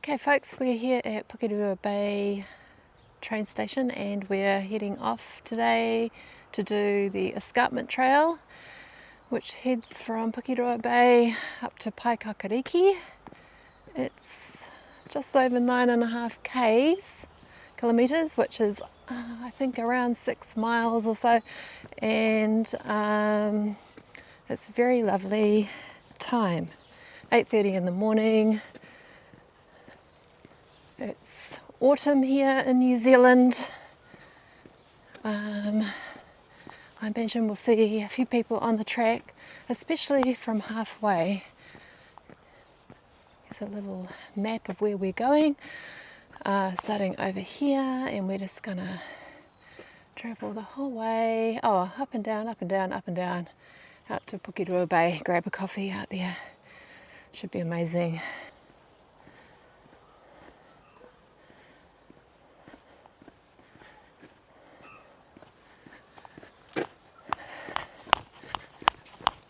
Okay folks, we're here at Pukerua Bay train station and we're heading off today to do the Escarpment Trail, which heads from Pukerua Bay up to Paekakariki. It's just over 9.5 kilometres, which is I think around 6 miles or so, and it's a very lovely time. 8:30 in the morning. It's autumn here in New Zealand. I imagine we'll see a few people on the track, especially from halfway. Here's a little map of where we're going, starting over here, and we're just gonna travel the whole way, up and down, up and down, up and down, out to Pukerua Bay, grab a coffee out there. Should be amazing.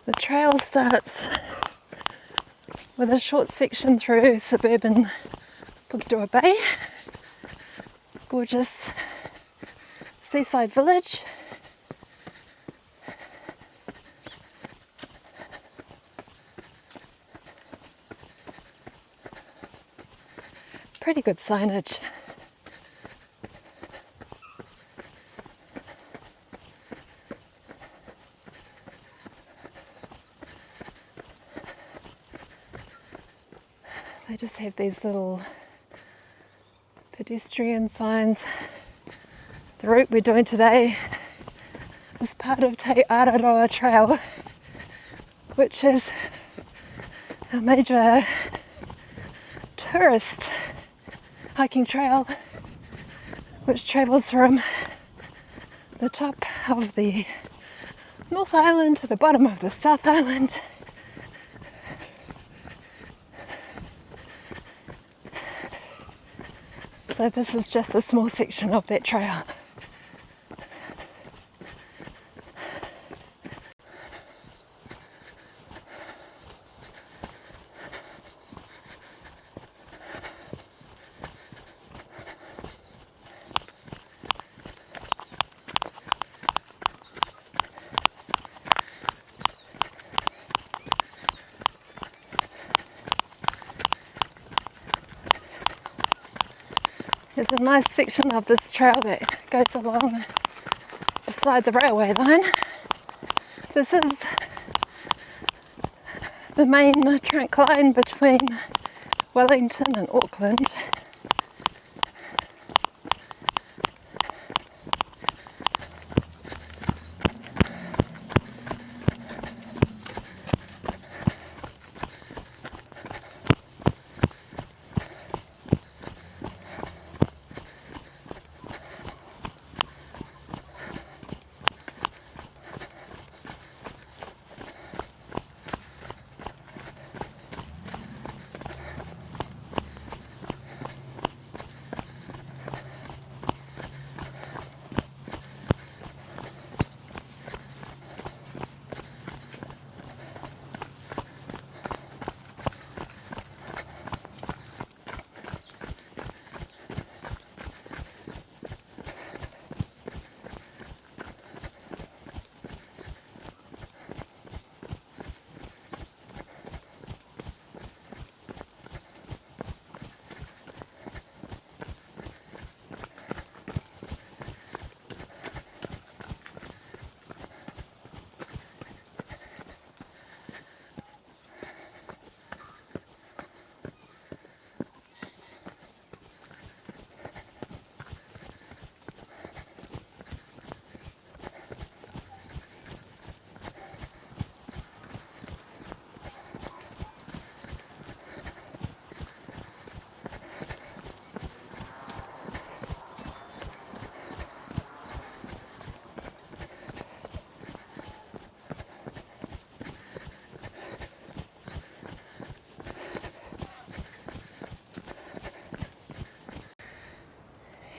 The trail starts with a short section through suburban Pukerua Bay, gorgeous seaside village. Pretty good signage. They just have these little pedestrian signs. The route we're doing today is part of Te Araroa Trail, which is a major tourist hiking trail which travels from the top of the North Island to the bottom of the South Island. So this is just a small section of that trail. There's a nice section of this trail that goes along beside the railway line. This is the main trunk line between Wellington and Auckland.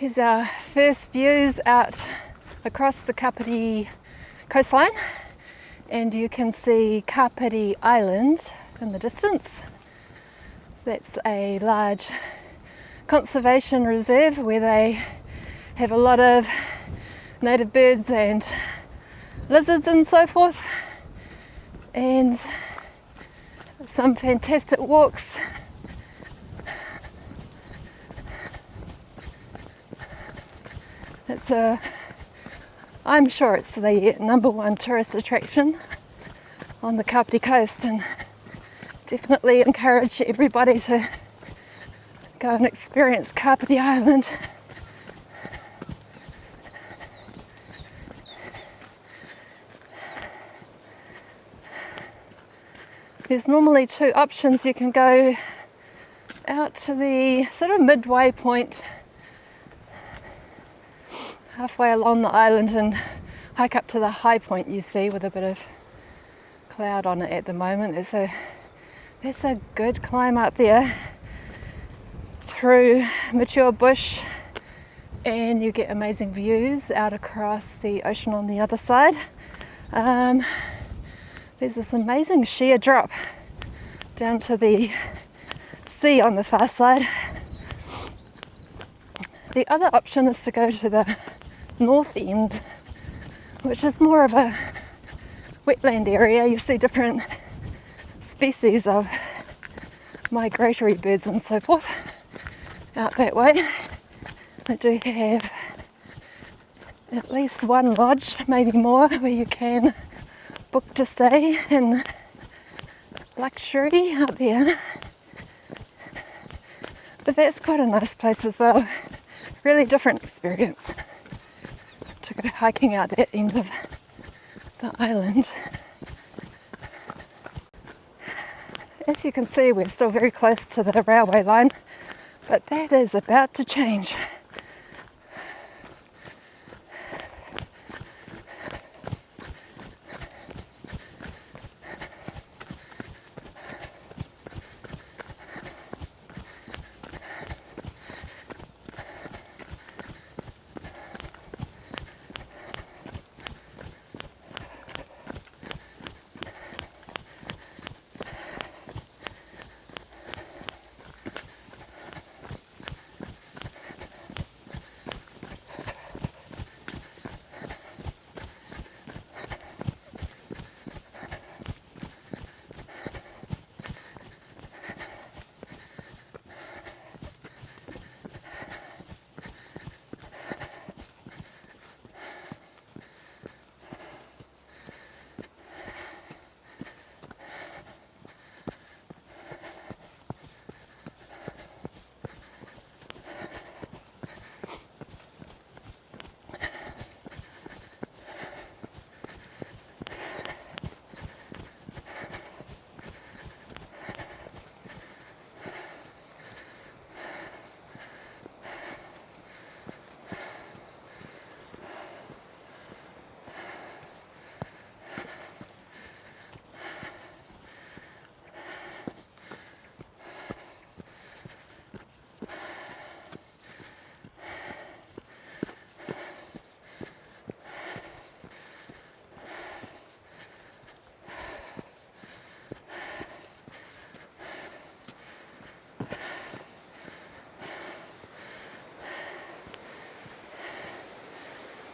Here's our first views out across the Kāpiti coastline, and you can see Kāpiti Island in the distance. That's a large conservation reserve where they have a lot of native birds and lizards and so forth, and some fantastic walks. I'm sure it's the #1 tourist attraction on the Kāpiti Coast, and definitely encourage everybody to go and experience Kāpiti Island. There's normally two options. You can go out to the sort of midway point halfway along the island and hike up to the high point you see with a bit of cloud on it at the moment. That's a good climb up there through mature bush, and you get amazing views out across the ocean on the other side. There's this amazing sheer drop down to the sea on the far side. The other option is to go to the north end, which is more of a wetland area. You see different species of migratory birds and so forth out that way. I do have at least one lodge, maybe more, where you can book to stay in luxury out there. But that's quite a nice place as well. Really different experience to go hiking out that end of the island. As you can see, we're still very close to the railway line, but that is about to change.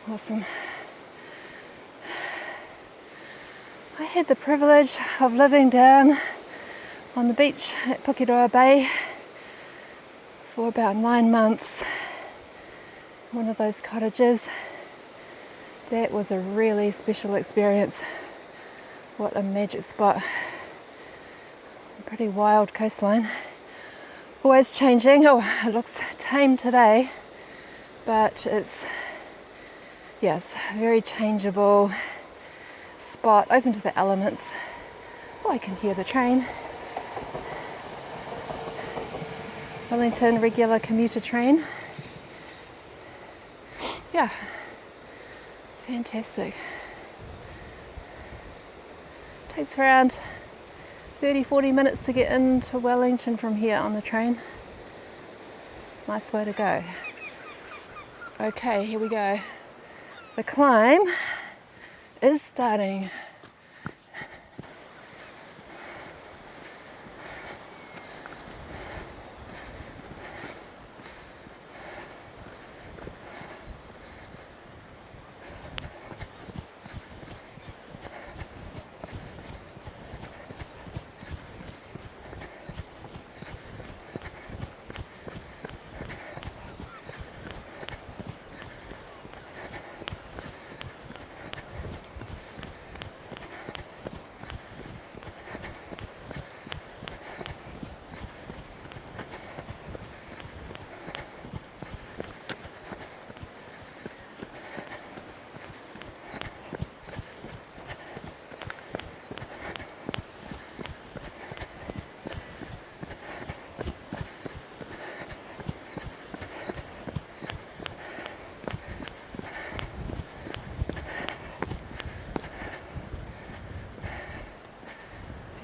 Awesome. I had the privilege of living down on the beach at Pukerua Bay for about 9 months. One of those cottages. That was a really special experience. What a magic spot. Pretty wild coastline. Always changing. Oh, it looks tame today, but it's a very changeable spot, open to the elements. Oh, I can hear the train. Wellington regular commuter train. Yeah, fantastic. Takes around 30-40 minutes to get into Wellington from here on the train. Nice way to go. Okay, here we go. The climb is starting.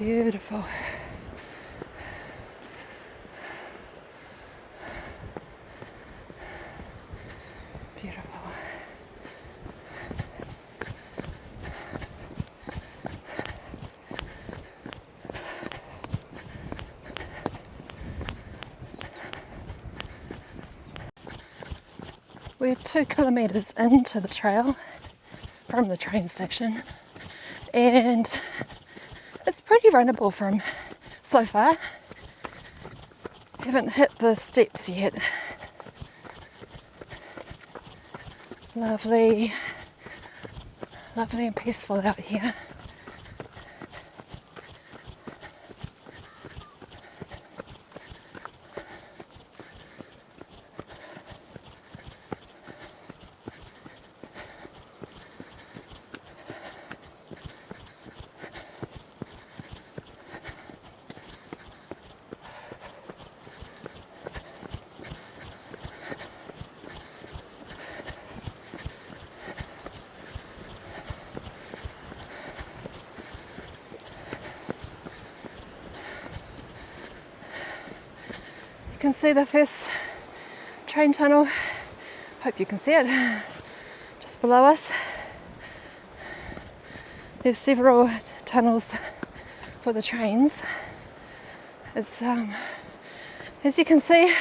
Beautiful. Beautiful. We're 2 kilometres into the trail from the train station, and it's pretty runnable from so far. Haven't hit the steps yet. Lovely, lovely and peaceful out here. You can see the first train tunnel. Hope you can see it. Just below us. There's several tunnels for the trains. It's as you can see,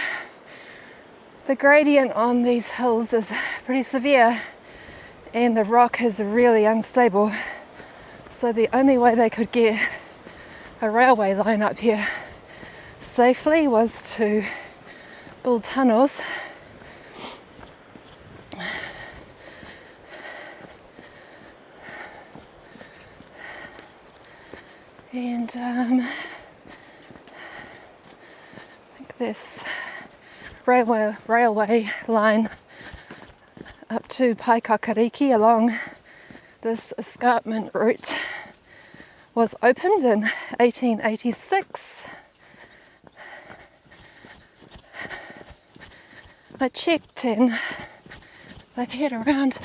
the gradient on these hills is pretty severe, and the rock is really unstable. So the only way they could get a railway line up here safely was to build tunnels. And I think this railway line up to Paekakariki along this escarpment route was opened in 1886. I checked and they had around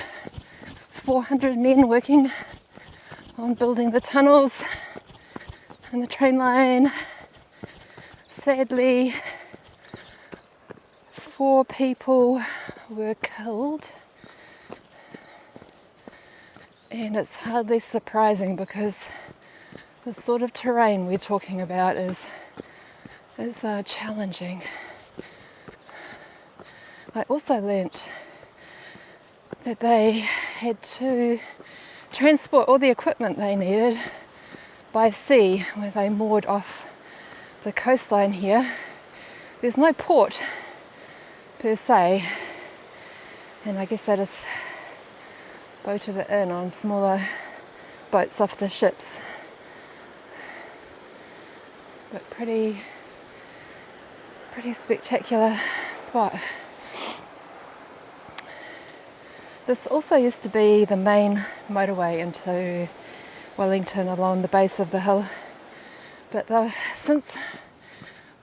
400 men working on building the tunnels and the train line. Sadly, 4 people were killed, and it's hardly surprising because the sort of terrain we're talking about is challenging. I also learnt that they had to transport all the equipment they needed by sea, where they moored off the coastline here. There's no port per se, and I guess they just boated it in on smaller boats off the ships. But pretty spectacular spot. This also used to be the main motorway into Wellington along the base of the hill, but they've since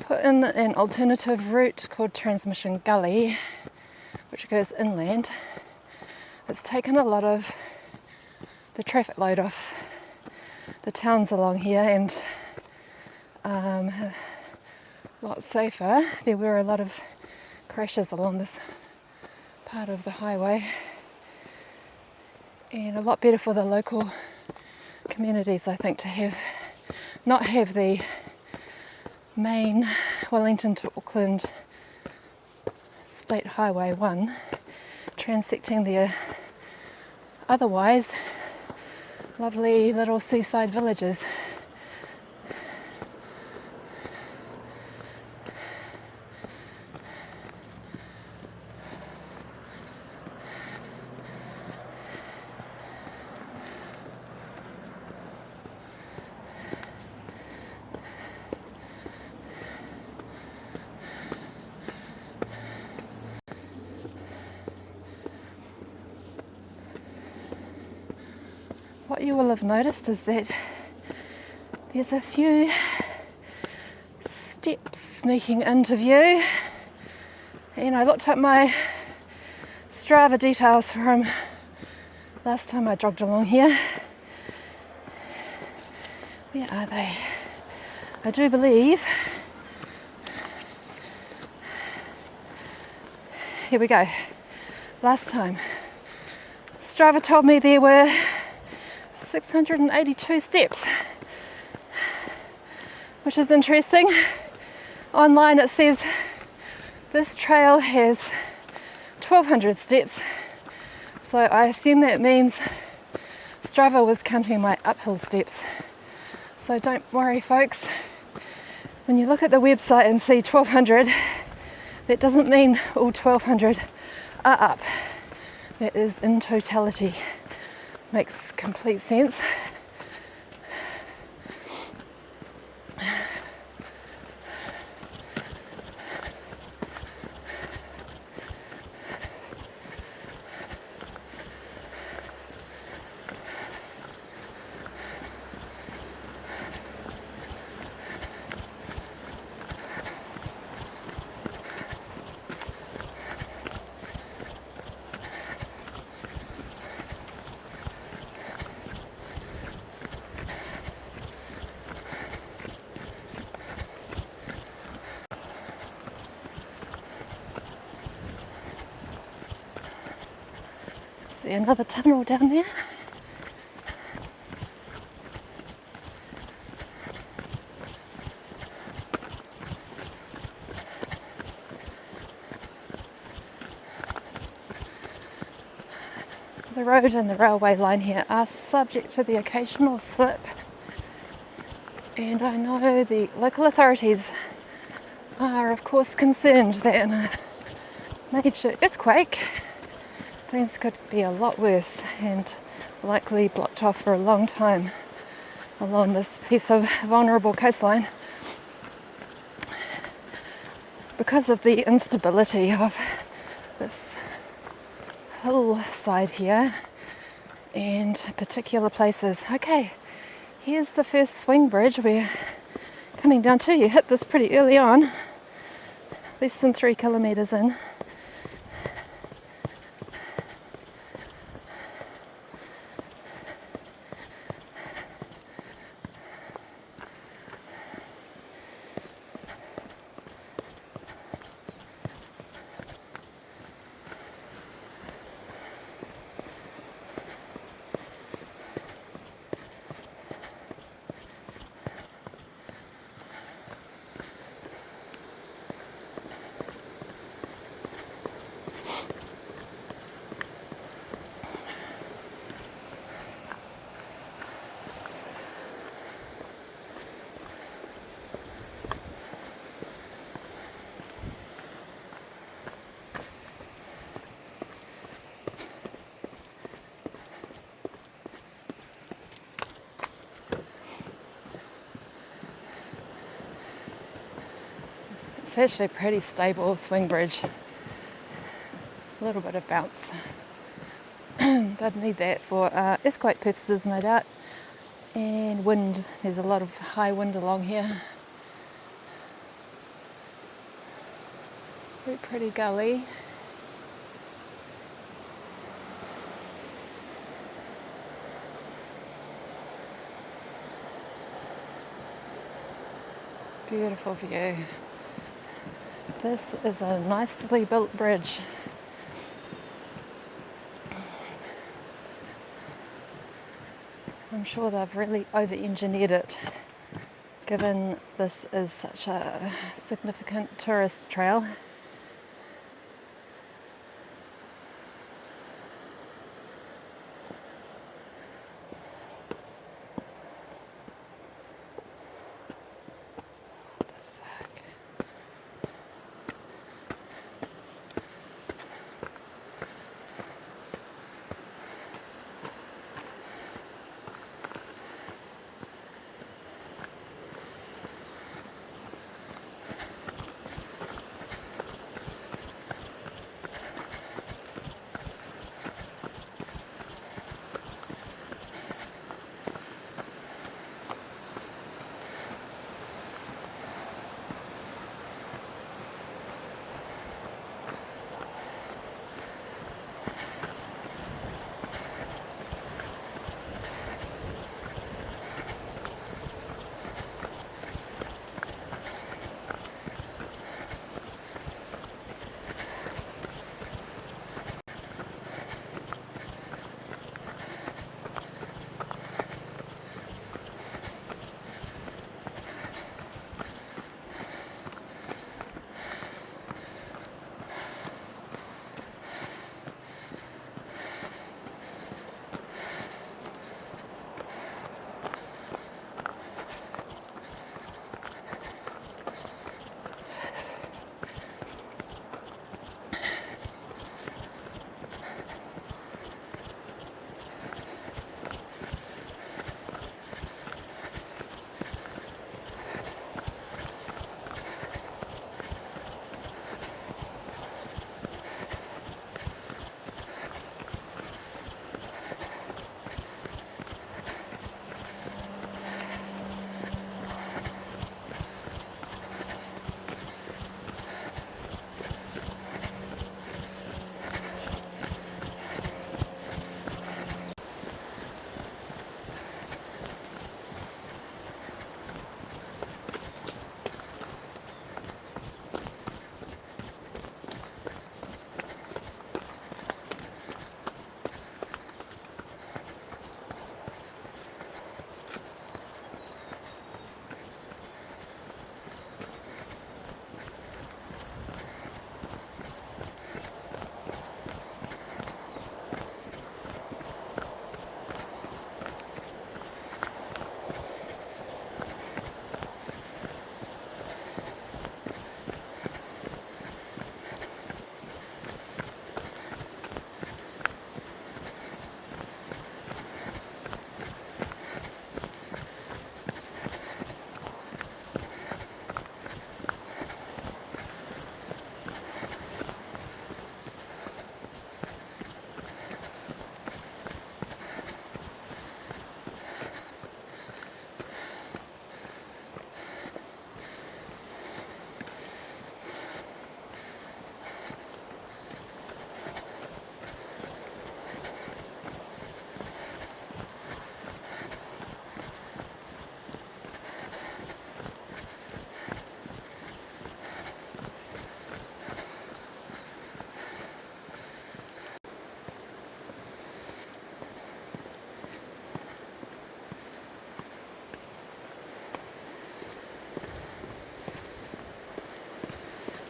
put in an alternative route called Transmission Gully, which goes inland. It's taken a lot of the traffic load off the towns along here, and a lot safer. There were a lot of crashes along this part of the highway, and a lot better for the local communities, I think, to not have the main Wellington to Auckland State Highway 1 transecting their otherwise lovely little seaside villages. What you will have noticed is that there's a few steps sneaking into view, and I looked up my Strava details from last time I jogged along here. Where are they? I do believe, here we go, last time Strava told me there were 682 steps, which is interesting. Online it says this trail has 1200 steps, so I assume that means Strava was counting my uphill steps. So don't worry folks, when you look at the website and see 1200, that doesn't mean all 1200 are up. That is in totality. Makes complete sense. See another tunnel down there. The road and the railway line here are subject to the occasional slip, and I know the local authorities are of course concerned that in a major earthquake things could be a lot worse and likely blocked off for a long time along this piece of vulnerable coastline because of the instability of this hillside here and particular places. Okay, here's the first swing bridge we're coming down to. You hit this pretty early on, less than 3 kilometres in. It's actually a pretty stable swing bridge. A little bit of bounce. They'd need that for earthquake purposes, no doubt. And wind, there's a lot of high wind along here. Pretty gully. Beautiful view. This is a nicely built bridge. I'm sure they've really over-engineered it, given this is such a significant tourist trail.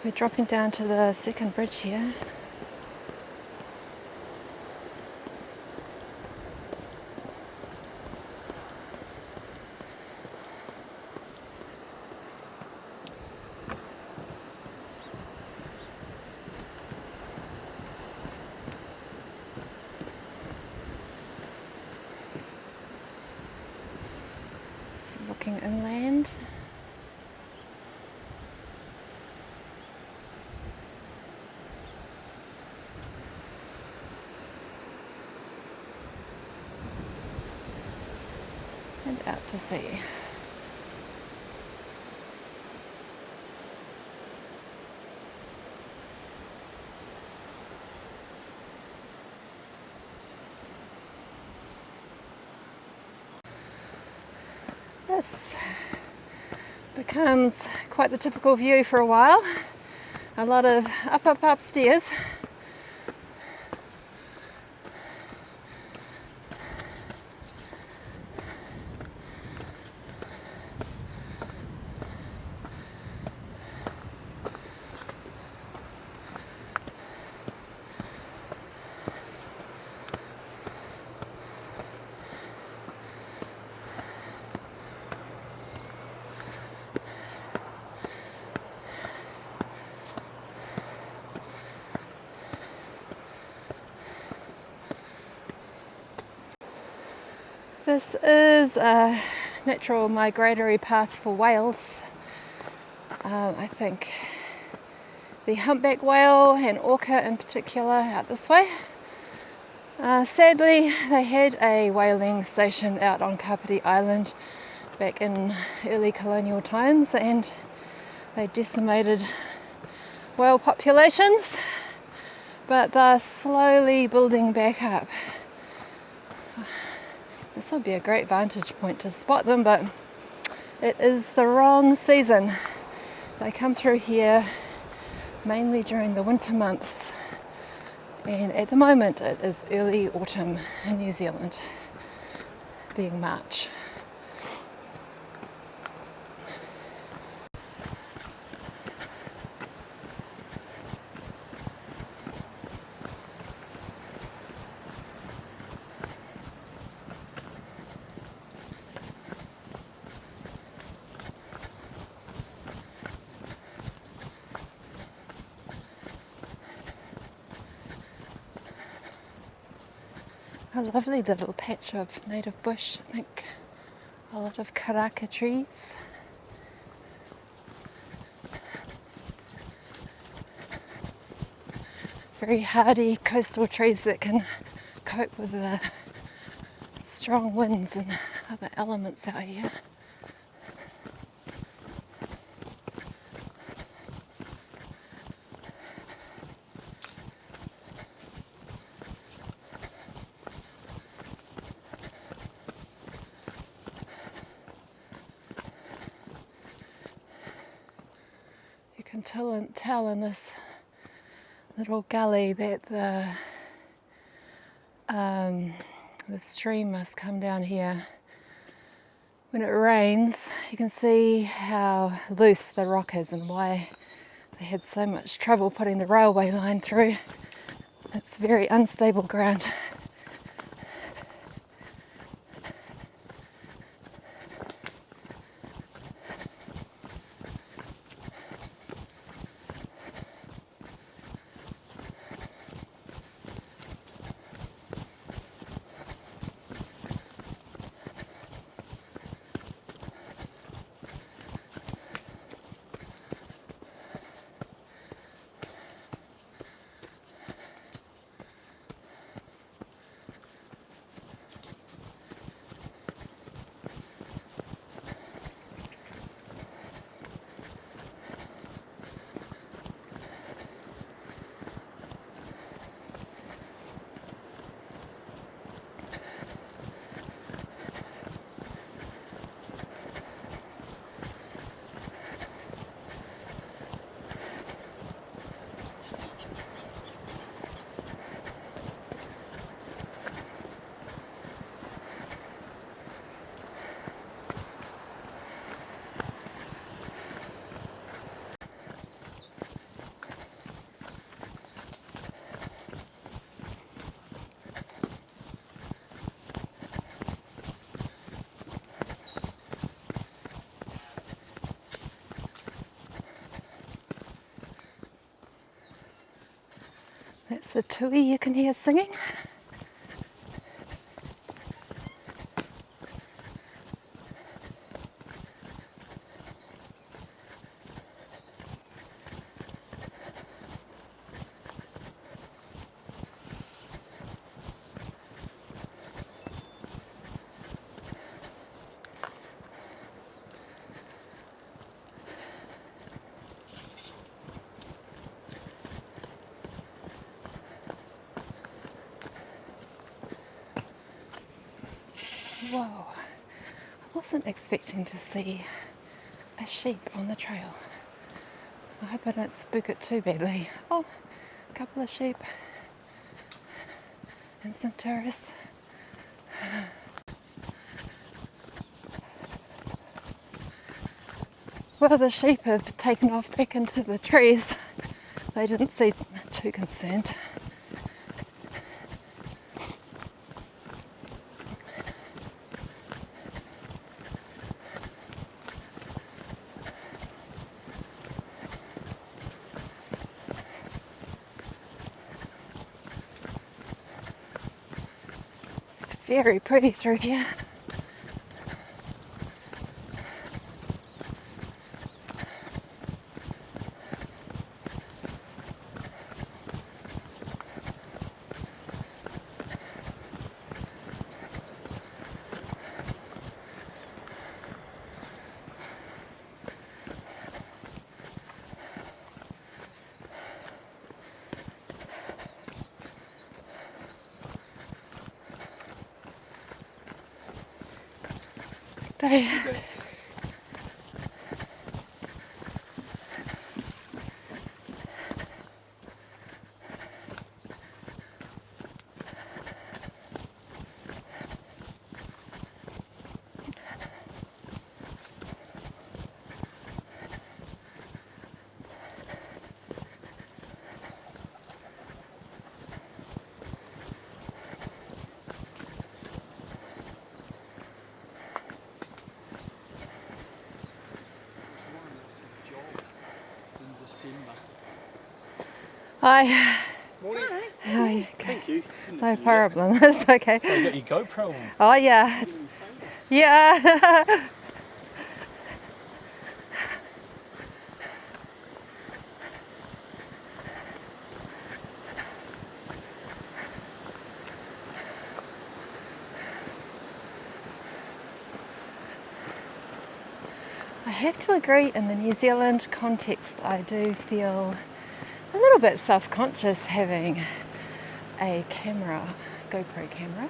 We're dropping down to the second bridge here. It's looking inland. And out to sea. This becomes quite the typical view for a while. A lot of up stairs. This is a natural migratory path for whales. I think the humpback whale and orca in particular out this way. Sadly, they had a whaling station out on Kāpiti Island back in early colonial times, and they decimated whale populations, but they're slowly building back up. This would be a great vantage point to spot them, but it is the wrong season. They come through here mainly during the winter months, and at the moment it is early autumn in New Zealand, being March. A lovely little patch of native bush, I think. A lot of karaka trees. Very hardy coastal trees that can cope with the strong winds and other elements out here. You can tell in this little gully that the stream must come down here. When it rains, you can see how loose the rock is and why they had so much trouble putting the railway line through. It's very unstable ground. That's a tui you can hear singing. Whoa, I wasn't expecting to see a sheep on the trail. I hope I don't spook it too badly. Oh, a couple of sheep and some tourists. Well, the sheep have taken off back into the trees. They didn't seem too concerned. Very pretty through here. Hi. Morning. Hi. Thank you. No problem. It's okay. Oh, you got your GoPro on. Oh yeah. Yeah. I have to agree, in the New Zealand context, I do feel a little bit self-conscious having a camera, GoPro camera,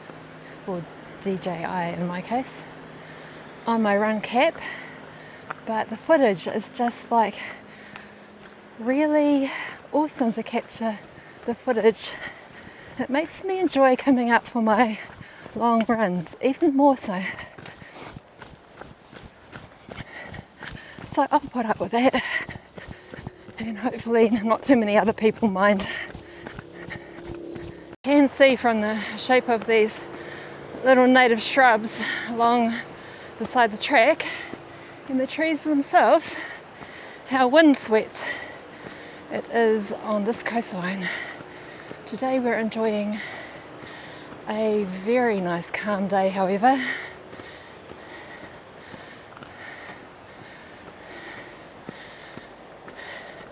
or DJI in my case, on my run cap, but the footage is just like really awesome to capture the footage. It makes me enjoy coming up for my long runs, even more so. So I'll put up with that, and hopefully not too many other people mind. You can see from the shape of these little native shrubs along beside the track and the trees themselves how windswept it is on this coastline. Today we're enjoying a very nice calm day, however.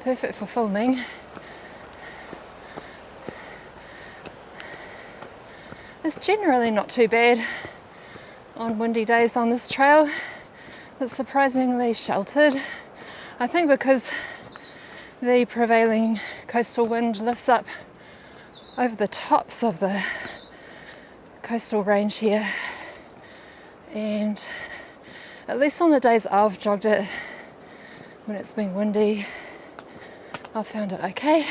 Perfect for filming. It's generally not too bad on windy days on this trail. It's surprisingly sheltered. I think because the prevailing coastal wind lifts up over the tops of the coastal range here, and at least on the days I've jogged it when it's been windy, I found it okay.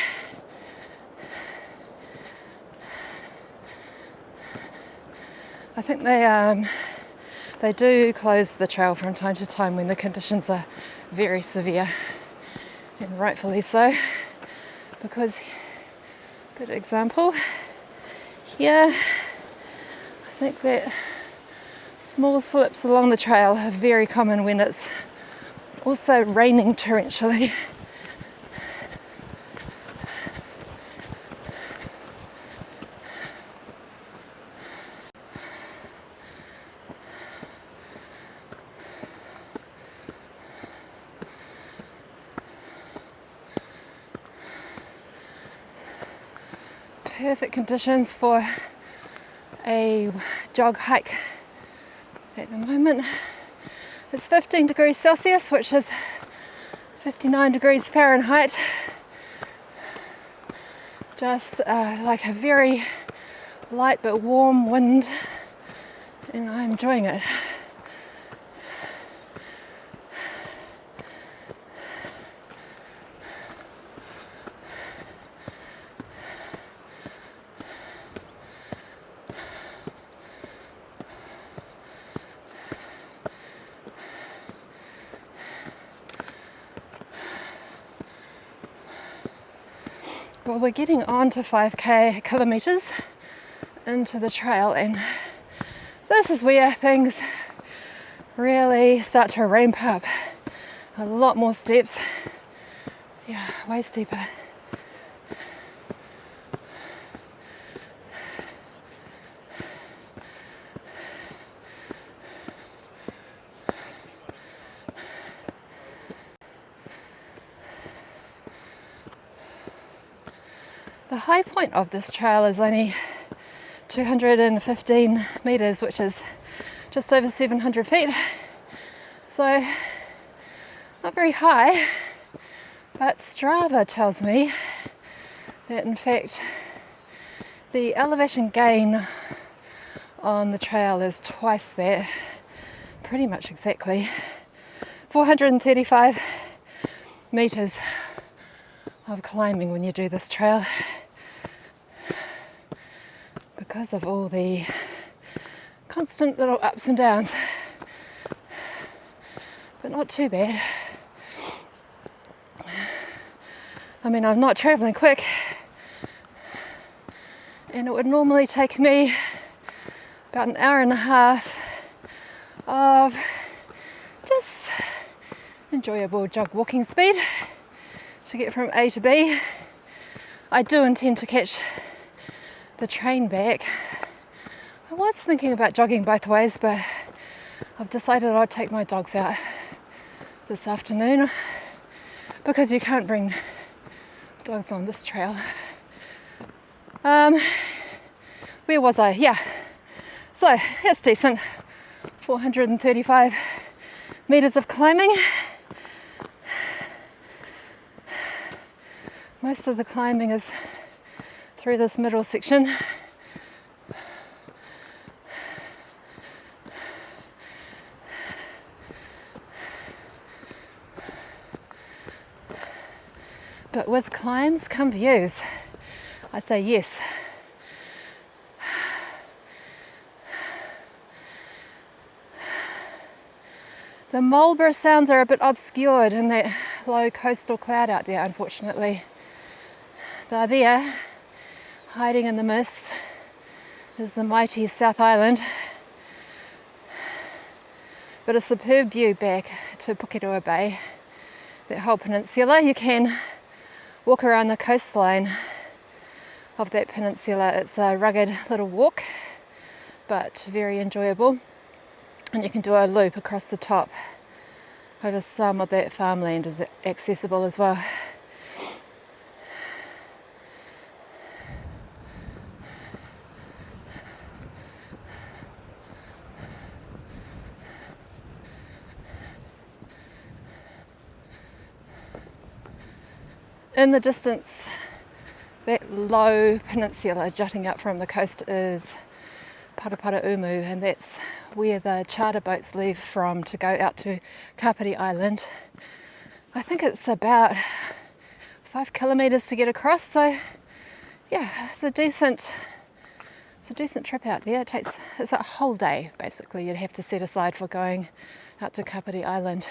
I think they do close the trail from time to time when the conditions are very severe, and rightfully so, because, good example, here I think that small slips along the trail are very common when it's also raining torrentially. perfect conditions for a jog hike. At the moment it's 15 degrees Celsius, which is 59 degrees Fahrenheit. Just like a very light but warm wind, and I'm enjoying it. Well, we're getting on to 5k kilometres into the trail, and this is where things really start to ramp up. A lot more steps, yeah, way steeper. The high point of this trail is only 215 metres, which is just over 700 feet. So not very high, but Strava tells me that in fact the elevation gain on the trail is twice that, pretty much exactly 435 metres of climbing when you do this trail, because of all the constant little ups and downs, but not too bad. I mean, I'm not travelling quick, and it would normally take me about an hour and a half of just enjoyable jog walking speed to get from A to B. I do intend to catch the train back. I was thinking about jogging both ways, but I've decided I'd take my dogs out this afternoon because you can't bring dogs on this trail. Where was I? Yeah. So it's decent. 435 metres of climbing. Most of the climbing is through this middle section. But with climbs come views. I say yes. The Marlborough sounds are a bit obscured in that low coastal cloud out there, unfortunately. They're there, hiding in the mist, is the mighty South Island. But a superb view back to Pukerua Bay, that whole peninsula. You can walk around the coastline of that peninsula. It's a rugged little walk, but very enjoyable. And you can do a loop across the top over some of that farmland is accessible as well. In the distance, that low peninsula jutting up from the coast is Umu, and that's where the charter boats leave from to go out to Kāpiti Island. I think it's about 5 kilometres to get across, so yeah, it's a decent trip out there. It's a whole day basically you'd have to set aside for going out to Kāpiti Island.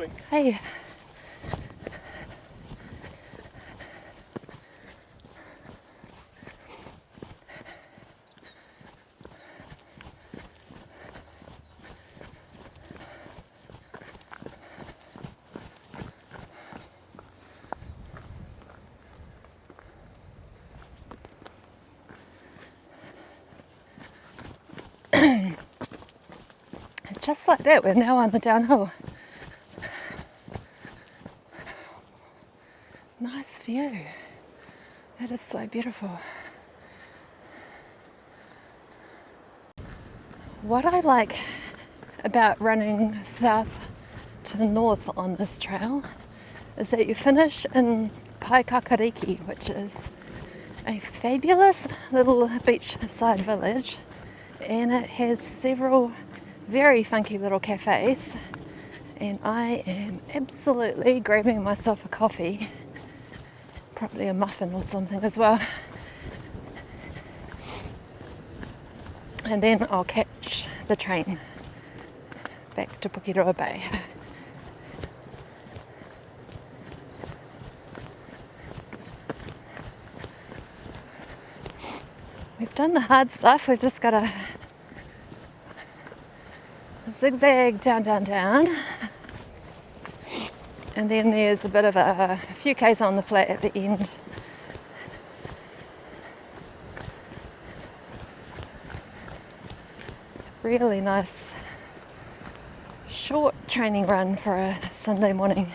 Morning. Hey. Just like that, we're now on the downhill. Nice view. That is so beautiful. What I like about running south to north on this trail is that you finish in Paekakariki, which is a fabulous little beachside village, and it has several very funky little cafes, and I am absolutely grabbing myself a coffee, probably a muffin or something as well, and then I'll catch the train back to Pukerua Bay. We've done the hard stuff, we've just got to zigzag down, down, down. And then there's a bit of a few k's on the flat at the end. Really nice short training run for a Sunday morning.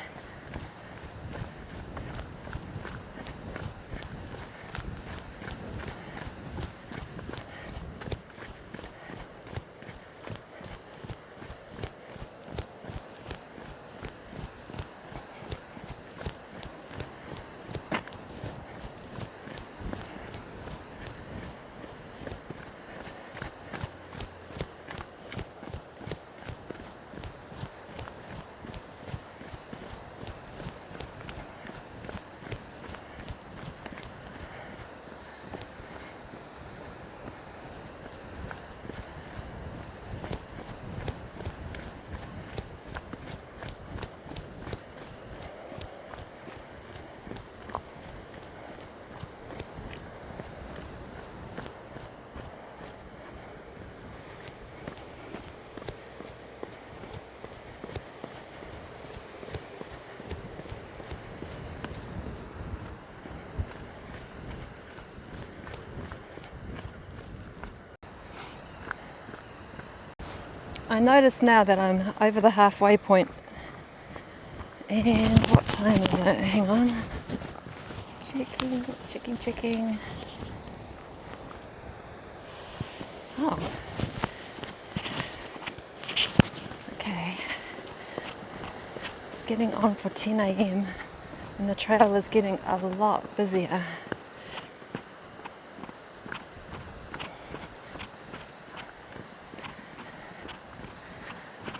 I notice now that I'm over the halfway point. And what time is it? Hang on. Checking. Oh. Okay. It's getting on for 10 a.m. and the trail is getting a lot busier.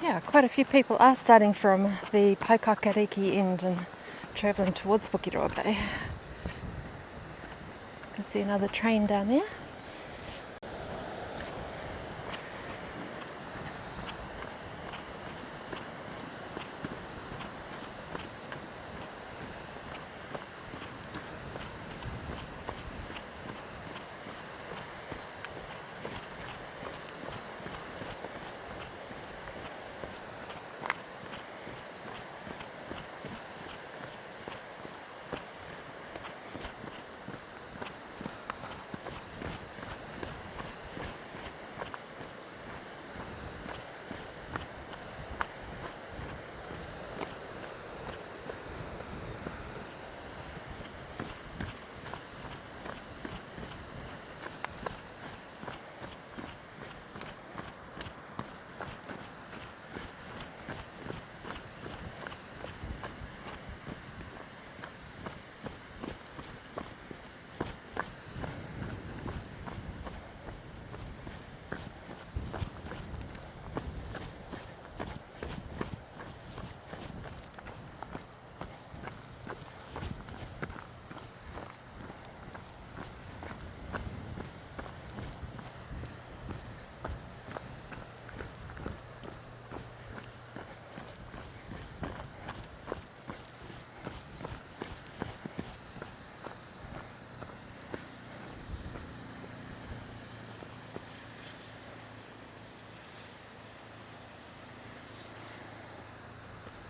Yeah, quite a few people are starting from the Paekakariki end and travelling towards Pukerua Bay. You can see another train down there.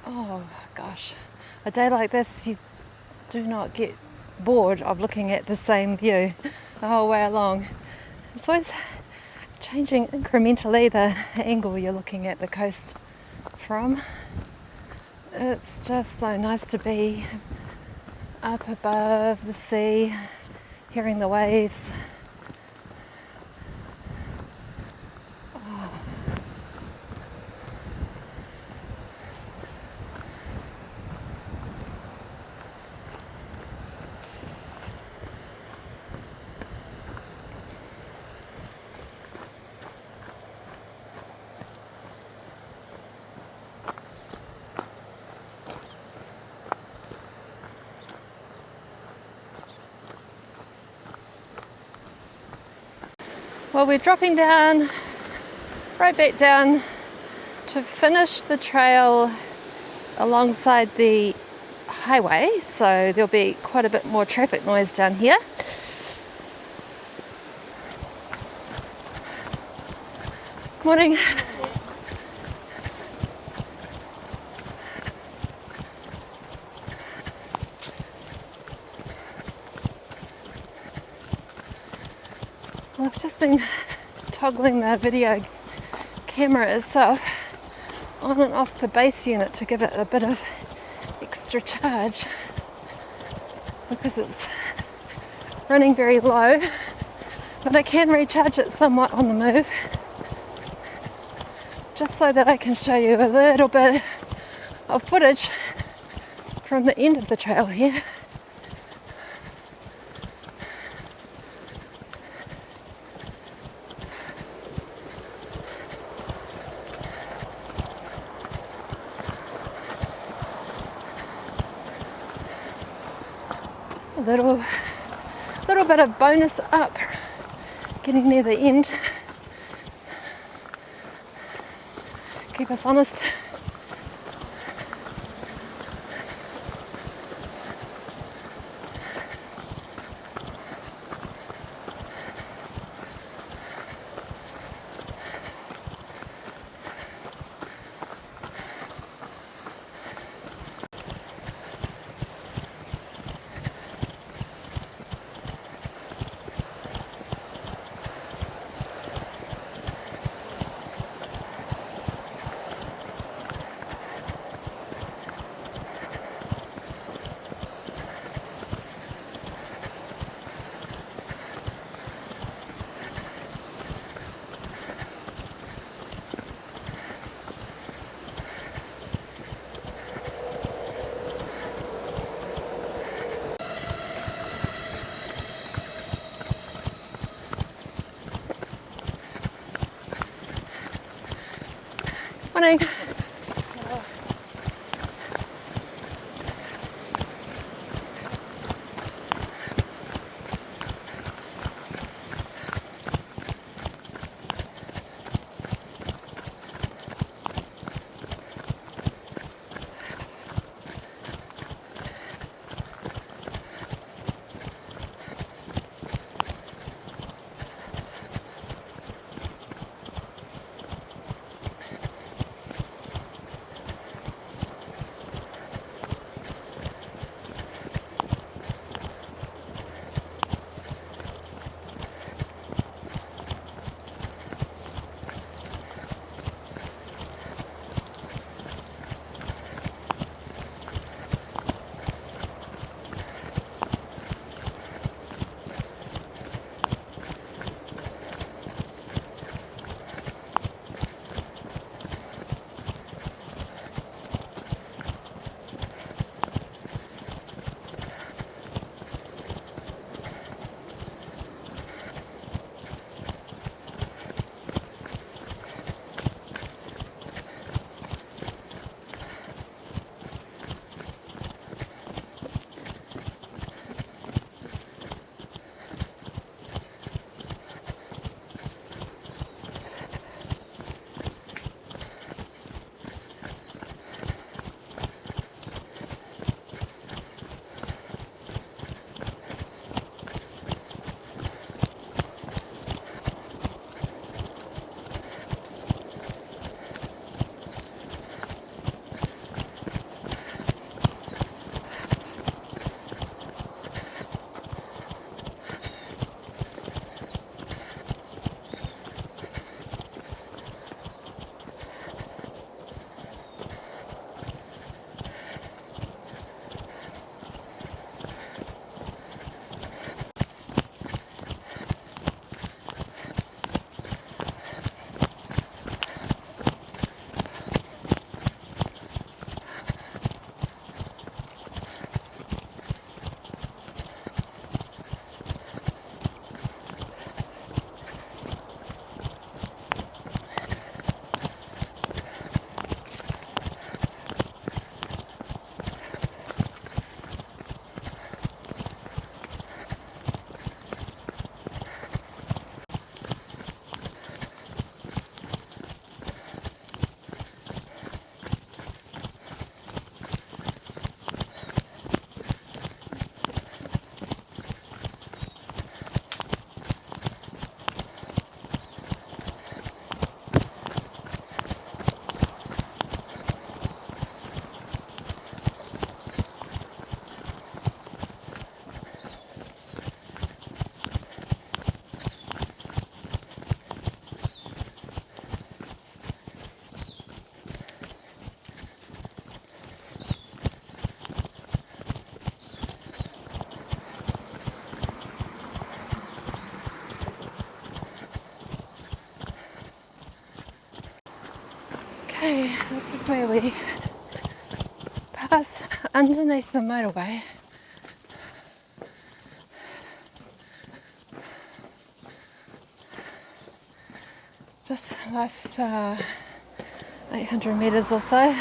Oh gosh, a day like this you do not get bored of looking at the same view the whole way along. It's always changing incrementally the angle you're looking at the coast from. It's just so nice to be up above the sea, hearing the waves. Well, we're dropping down, right back down to finish the trail alongside the highway, so there'll be quite a bit more traffic noise down here. Morning. I've just been toggling the video camera itself on and off the base unit to give it a bit of extra charge because it's running very low, but I can recharge it somewhat on the move just so that I can show you a little bit of footage from the end of the trail here. Little bit of bonus up getting near the end. Keep us honest. Morning. Okay, this is where we pass underneath the motorway. This last 800 metres or so,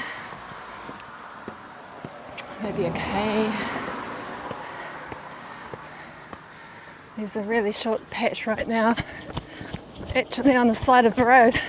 maybe a K. There's a really short patch right now, actually on the side of the road.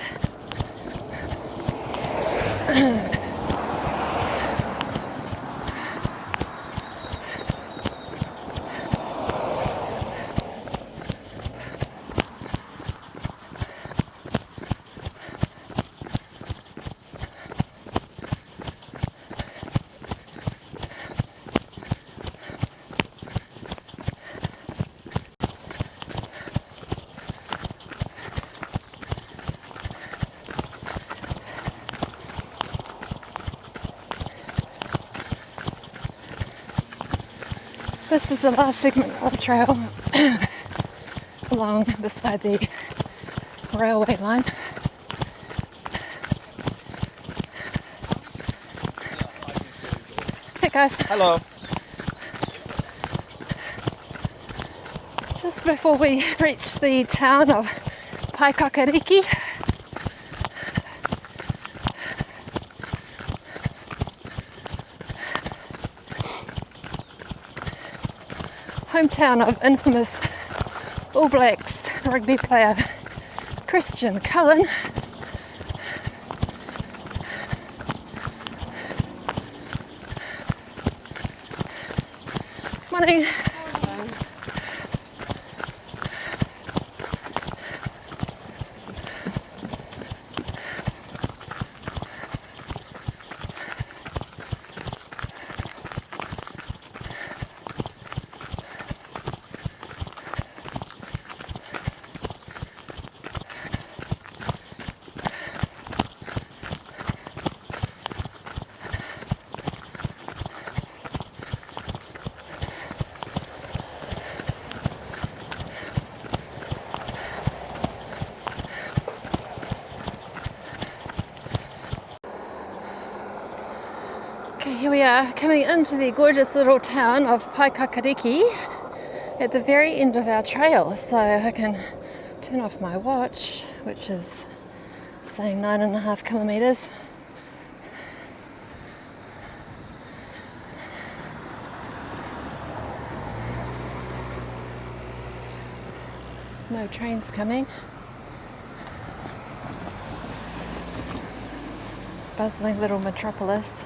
This is the last segment of the trail along beside the railway line. Hey guys. Hello. Just before we reach the town of Paekakariki, hometown of infamous All Blacks rugby player Christian Cullen. Morning. Okay, here we are coming into the gorgeous little town of Paekakariki at the very end of our trail. So I can turn off my watch, which is saying 9.5 kilometres. No trains coming. Bustling little metropolis.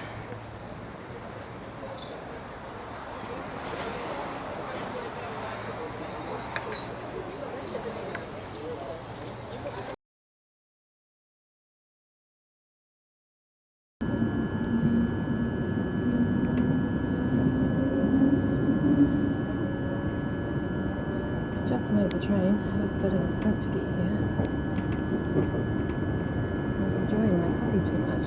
Just made the train. It was a bit of a sprint to get here. I was enjoying my coffee too much.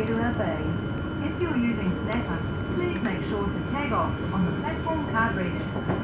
Pukerua Bay. If you're using Snapper, please make sure to tag off on the platform card reader.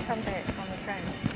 Come back on the train.